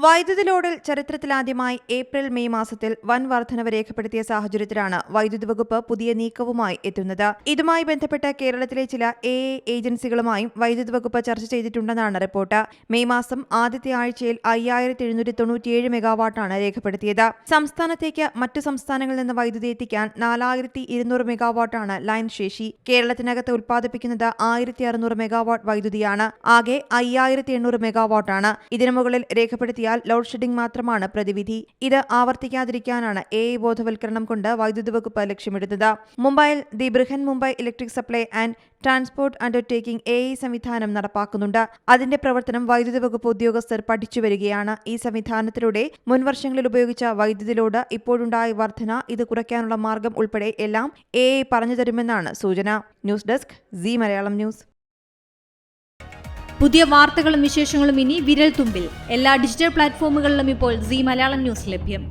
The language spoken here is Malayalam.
വൈദ്യുതി ലോഡിൽ ചരിത്രത്തിലാദ്യമായി ഏപ്രിൽ മെയ് മാസത്തിൽ വൻ വർധനവ് രേഖപ്പെടുത്തിയ സാഹചര്യത്തിലാണ് വൈദ്യുതി വകുപ്പ് പുതിയ നീക്കവുമായി എത്തുന്നത്. ഇതുമായി ബന്ധപ്പെട്ട് കേരളത്തിലെ ചില ഏജൻസികളുമായും വൈദ്യുതി വകുപ്പ് ചർച്ച ചെയ്തിട്ടുണ്ടെന്നാണ് റിപ്പോർട്ട്. മെയ് മാസം ആദ്യത്തെ ആഴ്ചയിൽ 5797 മെഗാവാട്ടാണ് രേഖപ്പെടുത്തിയത്. സംസ്ഥാനത്തേക്ക് മറ്റു സംസ്ഥാനങ്ങളിൽ നിന്ന് വൈദ്യുതി എത്തിക്കാൻ 4200 മെഗാവാട്ടാണ് ലൈൻ ശേഷി. കേരളത്തിനകത്ത് ഉൽപ്പാദിപ്പിക്കുന്നത് 1600 മെഗാവാട്ട് വൈദ്യുതിയാണ്. ആകെ 5800 മെഗാവാട്ടാണ്. ഇതിനു മുകളിൽ രേഖപ്പെടുത്തിയ ലോഡ് ഷെഡിംഗ് മാത്രമാണ് പ്രതിവിധി. ഇത് ആവർത്തിക്കാതിരിക്കാനാണ് ബോധവൽക്കരണം കൊണ്ട് വൈദ്യുതി വകുപ്പ് ലക്ഷ്യമിടുന്നത്. മുംബൈയിൽ the Brihan Mumbai electric supply and transport undertaking സംവിധാനം നടപ്പാക്കുന്നുണ്ട്. അതിന്റെ പ്രവർത്തനം വൈദ്യുതി വകുപ്പ് ഉദ്യോഗസ്ഥർ പഠിച്ചുവരികയാണ്. ഈ സംവിധാനത്തിലൂടെ മുൻവർഷങ്ങളിൽ ഉപയോഗിച്ച വൈദ്യുതി ലോഡ്, ഇപ്പോഴുണ്ടായ വർധന, ഇത് കുറയ്ക്കാനുള്ള മാർഗം ഉൾപ്പെടെ എല്ലാം പറഞ്ഞു തരുമെന്നാണ് സൂചന. News desk Zee Malayalam news. പുതിയ വാർത്തകളും വിശേഷങ്ങളും ഇനി വിരൽ തുമ്പിൽ. എല്ലാ ഡിജിറ്റൽ പ്ലാറ്റ്ഫോമുകളിലും ഇപ്പോൾ സീ മലയാളം ന്യൂസ് ലഭ്യം.